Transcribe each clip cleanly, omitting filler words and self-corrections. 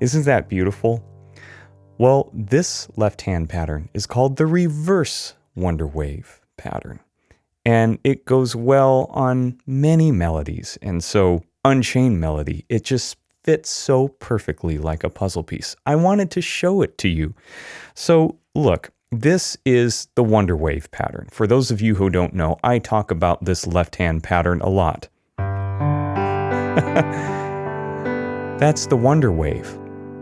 Isn't that beautiful? Well, this left-hand pattern is called the reverse Wonderwave pattern. And it goes well on many melodies. And so Unchained Melody, it just fits so perfectly like a puzzle piece. I wanted to show it to you. So look, this is the Wonderwave pattern. For those of you who don't know, I talk about this left-hand pattern a lot. That's the Wonderwave.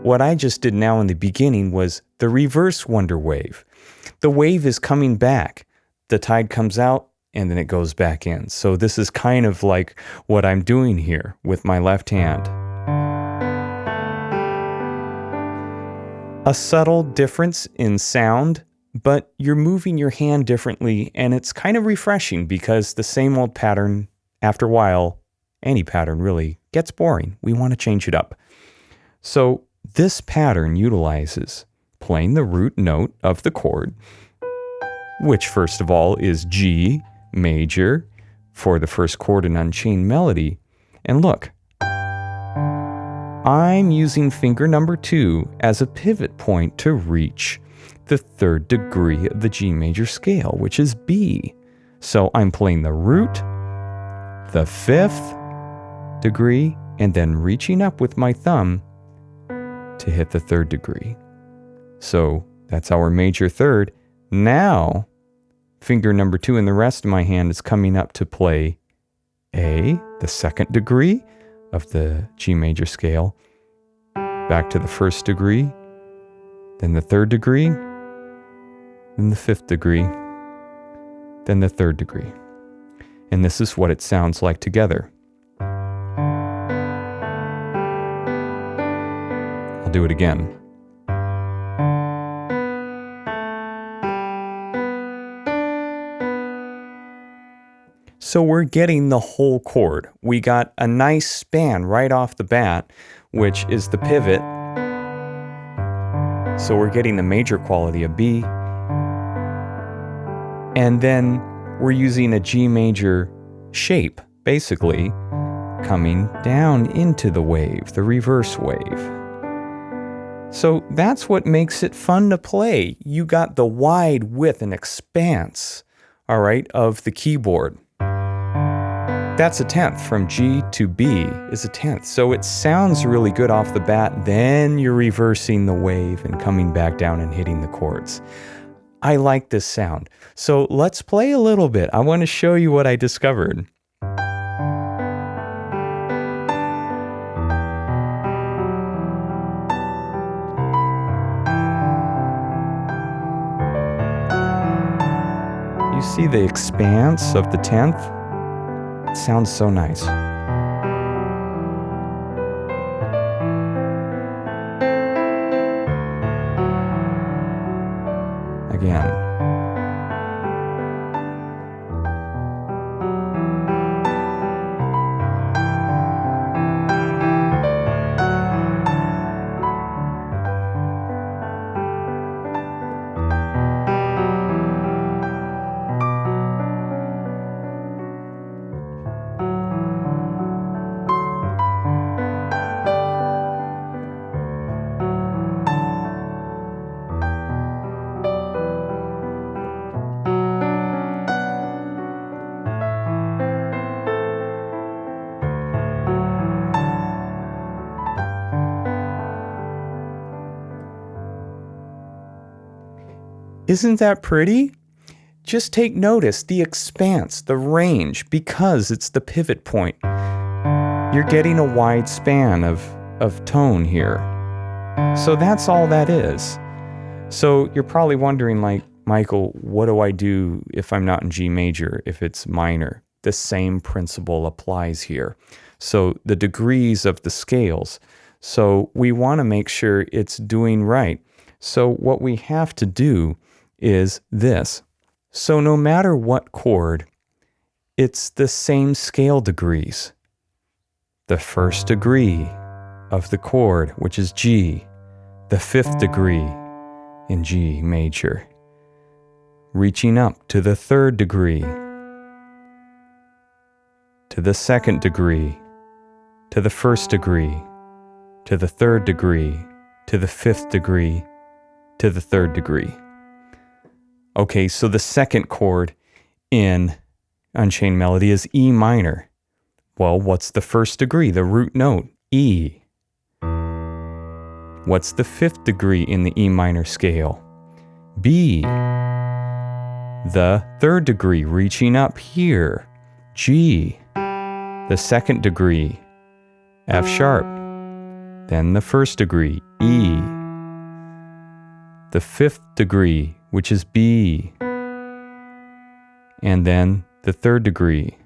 What I just did now in the beginning was the reverse Wonderwave. The wave is coming back. The tide comes out and then it goes back in. So this is kind of like what I'm doing here with my left hand. A subtle difference in sound, but you're moving your hand differently, and it's kind of refreshing because the same old pattern, after a while, any pattern really, gets boring. We want to change it up. So this pattern utilizes playing the root note of the chord, which first of all is G major for the first chord in Unchained Melody. And look, I'm using finger number 2 as a pivot point to reach the 3rd degree of the G major scale, which is B. So I'm playing the root, the 5th degree, and then reaching up with my thumb to hit the 3rd degree. So that's our major 3rd. Now, finger number 2 in the rest of my hand is coming up to play A, the 2nd degree of the G major scale, back to the 1st degree, then the 3rd degree, then the 5th degree, then the 3rd degree. And this is what it sounds like together. I'll do it again. So we're getting the whole chord. We got a nice span right off the bat, which is the pivot. So we're getting the major quality of B. And then we're using a G major shape, basically, coming down into the wave, the reverse wave. So that's what makes it fun to play. You got the wide width and expanse, all right, of the keyboard. That's a 10th. From G to B is a 10th. So it sounds really good off the bat. Then you're reversing the wave and coming back down and hitting the chords. I like this sound. So let's play a little bit. I want to show you what I discovered. You see the expanse of the 10th? It sounds so nice. Again. Isn't that pretty? Just take notice, the expanse, the range, because it's the pivot point. You're getting a wide span of tone here. So that's all that is. So you're probably wondering, like, Michael, what do I do if I'm not in G major, if it's minor? The same principle applies here. So the degrees of the scales. So we want to make sure it's doing right. So what we have to do is this. So no matter what chord, it's the same scale degrees. The 1st degree of the chord, which is G, the 5th degree in G major, reaching up to the 3rd degree, to the 2nd degree, to the 1st degree, to the third degree, to the fifth degree, to the third degree. Okay, so the second chord in Unchained Melody is E minor. Well, what's the first degree, the root note? E. What's the fifth degree in the E minor scale? B. The third degree reaching up here, G. The second degree, F sharp. Then the first degree, E. The fifth degree, which is B. And then the third degree.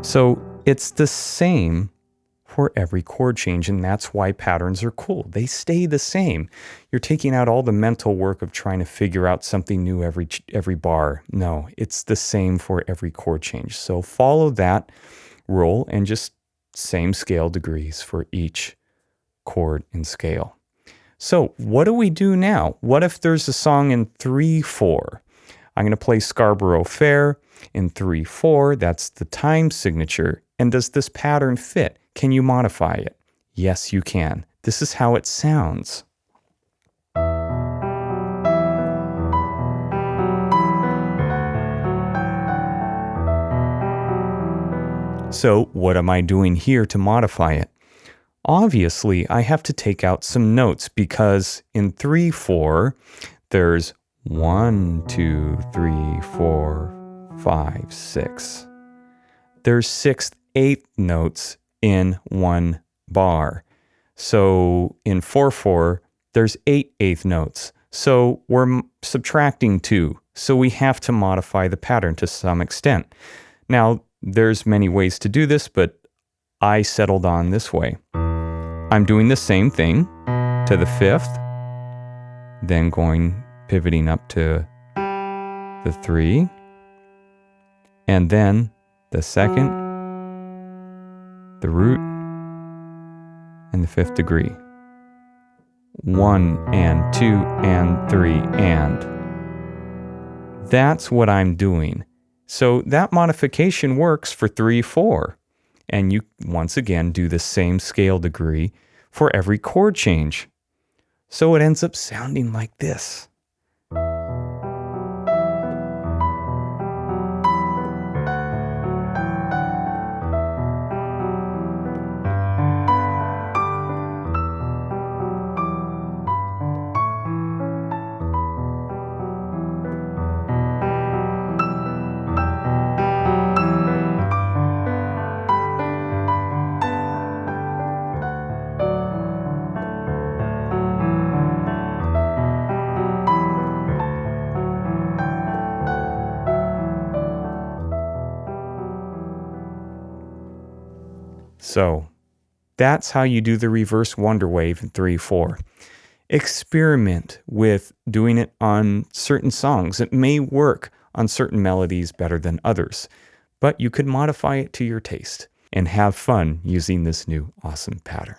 So it's the same for every chord change, and that's why patterns are cool. They stay the same. You're taking out all the mental work of trying to figure out something new every bar. No, it's the same for every chord change. So follow that rule and just same scale degrees for each chord and scale. So what do we do now? What if there's a song in 3/4? I'm going to play Scarborough Fair in 3/4. That's the time signature. And does this pattern fit? Can you modify it? Yes, you can. This is how it sounds. So what am I doing here to modify it? Obviously, I have to take out some notes because in 3/4, there's 1, 2, 3, 4, 5, 6. There's 6th, 8th notes in one bar. So in 4/4, there's 8 eighth notes. So we're subtracting 2. So we have to modify the pattern to some extent. Now, there's many ways to do this, but I settled on this way. I'm doing the same thing to the 5th, then pivoting up to the 3, and then the 2nd, the root, and the 5th degree. 1 and 2 and 3 and. That's what I'm doing. So that modification works for 3/4. And you, once again, do the same scale degree for every chord change. So it ends up sounding like this. So that's how you do the reverse Wonderwave in 3/4. Experiment with doing it on certain songs. It may work on certain melodies better than others, but you could modify it to your taste and have fun using this new awesome pattern.